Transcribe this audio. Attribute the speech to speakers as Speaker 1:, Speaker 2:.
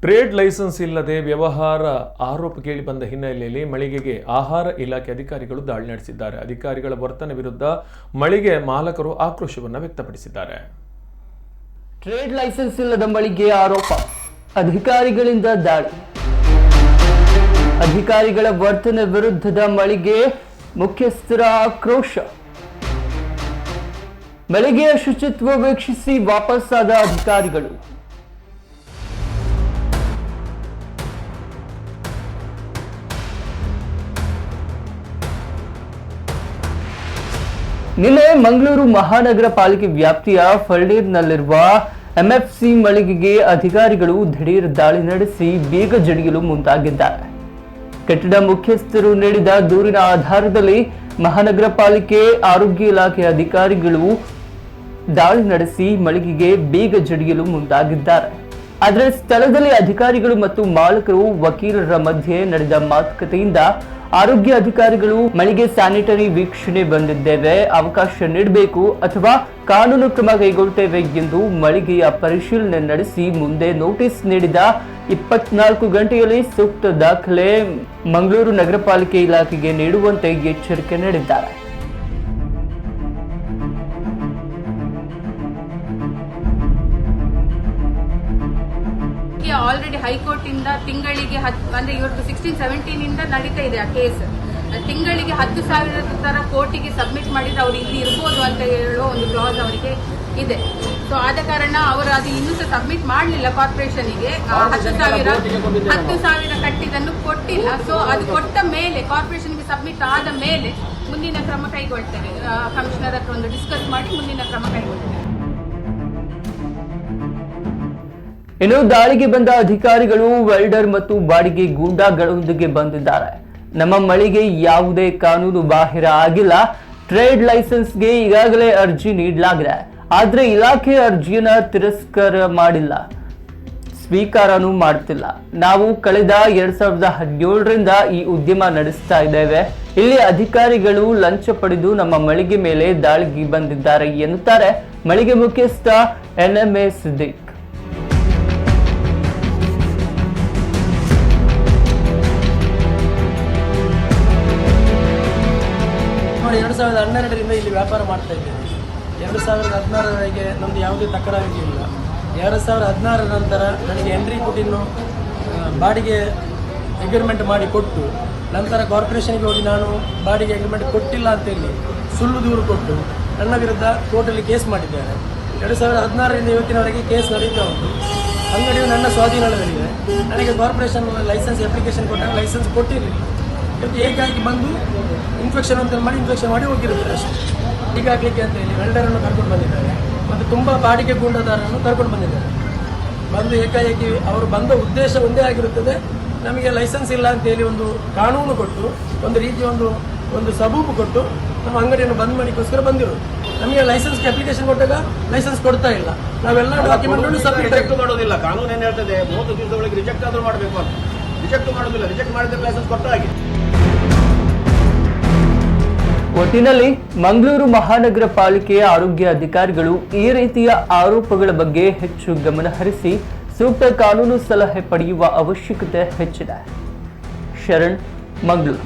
Speaker 1: Trade licence ಇಲ್ಲದೆ ವ್ಯವಹಾರ ಆರೋಪ ಕೇಳಿ ಬಂದ ಹಿನ್ನೆಲೆಯಲ್ಲಿ ಮಳಿಗೆಗೆ ಆಹಾರ ಇಲಾಖೆ ಅಧಿಕಾರಿಗಳು ದಾಳಿ ನಡೆಸಿದ್ದಾರೆ. ಅಧಿಕಾರಿಗಳ ವರ್ತನೆ ವಿರುದ್ಧ ಮಳಿಗೆ ಮಾಲಕರು ಆಕ್ರೋಶವನ್ನು ವ್ಯಕ್ತಪಡಿಸಿದ್ದಾರೆ.
Speaker 2: ಟ್ರೇಡ್ ಲೈಸೆನ್ಸ್ ಇಲ್ಲದ ಮಳಿಗೆ ಆರೋಪ, ಅಧಿಕಾರಿಗಳಿಂದ ದಾಳಿ. ಅಧಿಕಾರಿಗಳ ವರ್ತನೆ ವಿರುದ್ಧದ ಮಳಿಗೆ ಮುಖ್ಯಸ್ಥರ ಆಕ್ರೋಶ. ಮಳಿಗೆಯ ಶುಚಿತ್ವ ವೀಕ್ಷಿಸಿ ವಾಪಸ್ಸಾದ ಅಧಿಕಾರಿಗಳು. ನಿನ್ನೆ ಮಂಗಳೂರು ಮಹಾನಗರ ಪಾಲಿಕೆ ವ್ಯಾಪ್ತಿಯ ಫಳ್ನೀರ್ನಲ್ಲಿರುವ ಎಂಎಫ್ಸಿ ಮಳಿಗೆಗೆ ಅಧಿಕಾರಿಗಳು ದಿಢೀರ್ ದಾಳಿ ನಡೆಸಿ ಬೀಗ ಜಡಿಯಲು ಮುಂದಾಗಿದ್ದಾರೆ. ಕಟ್ಟಡ ಮುಖ್ಯಸ್ಥರು ನೀಡಿದ ದೂರಿನ ಆಧಾರದಲ್ಲಿ ಮಹಾನಗರ ಪಾಲಿಕೆ ಆರೋಗ್ಯ ಇಲಾಖೆ ಅಧಿಕಾರಿಗಳು ದಾಳಿ ನಡೆಸಿ ಮಳಿಗೆಗೆ ಬೀಗ ಜಡಿಯಲು ಮುಂದಾಗಿದ್ದಾರೆ. ಆದರೆ ಸ್ಥಳದಲ್ಲಿ ಅಧಿಕಾರಿಗಳು ಮತ್ತು ಮಾಲಕರು ವಕೀಲರ ಮಧ್ಯೆ ನಡೆದ ಮಾತುಕತೆಯಿಂದ ಆರೋಗ್ಯ ಅಧಿಕಾರಿಗಳು ಮಳಿಗೆ ಸ್ಯಾನಿಟರಿ ವೀಕ್ಷಣೆ ಬಂದಿದ್ದೇವೆ, ಅವಕಾಶ ನೀಡಬೇಕು ಅಥವಾ ಕಾನೂನು ಕ್ರಮ ಕೈಗೊಳ್ಳುತ್ತೇವೆ ಎಂದು ಮಳಿಗೆಯ ಪರಿಶೀಲನೆ ನಡೆಸಿ ಮುಂದೆ ನೋಟಿಸ್ ನೀಡಿದ 24 ಗಂಟೆಯಲ್ಲಿ ಸೂಕ್ತ ದಾಖಲೆ ಮಂಗಳೂರು ನಗರ ಪಾಲಿಕೆ ಇಲಾಖೆಗೆ ನೀಡುವಂತೆ ಎಚ್ಚರಿಕೆ ನೀಡಿದ್ದಾರೆ.
Speaker 3: ಆಲ್ರೆಡಿ ಹೈಕೋರ್ಟ್ ಇಂದ ತಿಂಗಳಿಗೆ ಅಂದ್ರೆ ಇವತ್ತು 16-17 ಇಂದ ನಡೀತಾ ಇದೆ ಆ ಕೇಸ್. ತಿಂಗಳಿಗೆ 10,000 ತರ ಕೋರ್ಟಿಗೆ ಸಬ್ಮಿಟ್ ಮಾಡಿದ್ರೆ ಅವ್ರು ಇಲ್ಲಿ ಇರ್ಬೋದು ಅಂತ ಹೇಳೋ ಒಂದು ಕ್ಲಾಸ್ ಅವರಿಗೆ ಇದೆ. ಸೊ ಆದ ಕಾರಣ ಅವರು ಅದು ಇನ್ನೂ ಸಬ್ಮಿಟ್ ಮಾಡಲಿಲ್ಲ ಕಾರ್ಪೊರೇಷನ್ಗೆ. 10,000 ಕಟ್ಟಿದ್ದನ್ನು ಕೊಟ್ಟಿಲ್ಲ. ಸೊ ಅದು ಕೊಟ್ಟ ಮೇಲೆ ಕಾರ್ಪೊರೇಷನ್ಗೆ ಸಬ್ಮಿಟ್ ಆದ ಮೇಲೆ ಮುಂದಿನ ಕ್ರಮ ಕೈಗೊಳ್ತೇವೆ. ಕಮಿಷನರ್ ಹತ್ರ ಒಂದು ಡಿಸ್ಕಸ್ ಮಾಡಿ ಮುಂದಿನ ಕ್ರಮ ಕೈಗೊಳ್ತೇವೆ.
Speaker 2: ಇನ್ನು ದಾಳಿಗೆ ಬಂದ ಅಧಿಕಾರಿಗಳು ವೆಲ್ಡರ್ ಮತ್ತು ಬಾಡಿಗೆ ಗೂಂಡಾಗಳೊಂದಿಗೆ ಬಂದಿದ್ದಾರೆ. ನಮ್ಮ ಮಳಿಗೆ ಯಾವುದೇ ಕಾನೂನು ಬಾಹಿರ ಆಗಿಲ್ಲ, ಟ್ರೇಡ್ ಲೈಸೆನ್ಸ್ಗೆ ಈಗಾಗಲೇ ಅರ್ಜಿ ನೀಡಲಾಗಿದೆ, ಆದ್ರೆ ಇಲಾಖೆ ಅರ್ಜಿಯನ್ನ ತಿರಸ್ಕಾರ ಮಾಡಿಲ್ಲ, ಸ್ವೀಕಾರನೂ ಮಾಡ್ತಿಲ್ಲ. ನಾವು ಕಳೆದ 2017ರಿಂದ ಈ ಉದ್ಯಮ ನಡೆಸ್ತಾ ಇದ್ದೇವೆ. ಇಲ್ಲಿ ಅಧಿಕಾರಿಗಳು ಲಂಚ ಪಡೆದು ನಮ್ಮ ಮಳಿಗೆ ಮೇಲೆ ದಾಳಿಗೆ ಬಂದಿದ್ದಾರೆ ಎನ್ನುತ್ತಾರೆ ಮಳಿಗೆ ಮುಖ್ಯಸ್ಥ NMA ಸಿದ್ದಿಕ್.
Speaker 4: 2012ರಿಂದ ಇಲ್ಲಿ ವ್ಯಾಪಾರ ಮಾಡ್ತಾ ಇದ್ದೇವೆ. 2016ರವರೆಗೆ ನಮ್ಮದು ಯಾವುದೇ ತಕರಾರಿರಲಿಲ್ಲ. 2016 ನಂತರ ನನಗೆ ಎಂಟ್ರಿ ಕೊಟ್ಟಿನ್ನು ಬಾಡಿಗೆ ಅಗ್ರಿಮೆಂಟ್ ಮಾಡಿ ಕೊಟ್ಟು ನಂತರ ಕಾರ್ಪೊರೇಷನ್ಗೆ ಹೋಗಿ ನಾನು ಬಾಡಿಗೆ ಅಗ್ರಿಮೆಂಟ್ ಕೊಟ್ಟಿಲ್ಲ ಅಂತೇಳಿ ಸುಳ್ಳು ದೂರು ಕೊಟ್ಟು ನನ್ನ ವಿರುದ್ಧ ಕೋರ್ಟಲ್ಲಿ ಕೇಸ್ ಮಾಡಿದ್ದೇನೆ. 2016ರಿಂದ ಇವತ್ತಿನವರೆಗೆ ಕೇಸ್ ನಡೀತಾ ಉಂಟು. ಅಂಗಡಿಯು ನನ್ನ ಸ್ವಾಧೀನದಲ್ಲಿದೆ. ನನಗೆ ಕಾರ್ಪೊರೇಷನ್ ಲೈಸೆನ್ಸ್ ಅಪ್ಲಿಕೇಶನ್ ಕೊಟ್ಟಾಗ ಲೈಸೆನ್ಸ್ ಕೊಟ್ಟಿರಲಿಲ್ಲ. ಏಕಾಗಿ ಬಂದು ಇನ್ಫೆಕ್ಷನ್ ಅಂತ ಮಾಡಿ ಇನ್ಫೆಕ್ಷನ್ ಮಾಡಿ ಹೋಗಿರ್ತಾರೆ ಅಷ್ಟೇ. ಹೀಗಾಗಲಿಕ್ಕೆ ಅಂತ ಹೇಳಿ ವೆಲ್ಡರನ್ನು ಕರ್ಕೊಂಡು ಬಂದಿದ್ದಾರೆ ಮತ್ತು ತುಂಬ ಬಾಡಿಗೆ ಗೂಂಡಾದಾರರನ್ನು ಕರ್ಕೊಂಡು ಬಂದಿದ್ದಾರೆ. ಬಂದು ಏಕಾಏಕಿ ಅವರು ಬಂದ ಉದ್ದೇಶ ಒಂದೇ ಆಗಿರುತ್ತದೆ, ನಮಗೆ ಲೈಸೆನ್ಸ್ ಇಲ್ಲ ಅಂತೇಳಿ ಒಂದು ಕಾನೂನು ಕೊಟ್ಟು ಒಂದು ರೀತಿಯ ಒಂದು ಸಬೂಬು ಕೊಟ್ಟು ನಮ್ಮ ಅಂಗಡಿಯನ್ನು ಬಂದ್ ಮಾಡಿಕೋಸ್ಕರ ಬಂದಿರೋದು. ನಮಗೆ ಲೈಸೆನ್ಸ್ಗೆ ಅಪ್ಲಿಕೇಶನ್ ಕೊಟ್ಟಾಗ ಲೈಸೆನ್ಸ್ ಕೊಡ್ತಾ ಇಲ್ಲ. ನಾವೆಲ್ಲ ಡಾಕ್ಯುಮೆಂಟ್
Speaker 5: ಸಬ್ಮಿಟ್ ಮಾಡೋದಿಲ್ಲ. ಕಾನೂನು ಏನು ಹೇಳ್ತದೆ, 30 ದಿವಸದ ಒಳಗೆ ರಿಜೆಕ್ಟ್ ಆದರೂ ಮಾಡಬೇಕು ಅಂತ. ರಿಜೆಕ್ಟ್ ಮಾಡೋದಿಲ್ಲ, ರಿಜೆಕ್ಟ್ ಮಾಡಿದ್ರೆ ಲೈಸೆನ್ಸ್ ಕೊಟ್ಟ ಹಾಗೆ.
Speaker 2: ಒಟ್ಟಿನಲ್ಲಿ ಮಂಗಳೂರು ಮಹಾನಗರ ಪಾಲಿಕೆಯ ಆರೋಗ್ಯ ಅಧಿಕಾರಿಗಳು ಈ ರೀತಿಯ ಆರೋಪಗಳ ಬಗ್ಗೆ ಹೆಚ್ಚು ಗಮನ ಹರಿಸಿ ಸೂಕ್ತ ಕಾನೂನು ಸಲಹೆ ಪಡೆಯುವ ಅವಶ್ಯಕತೆ ಹೆಚ್ಚಿದೆ. ಶರಣ್, ಮಂಗಳೂರು.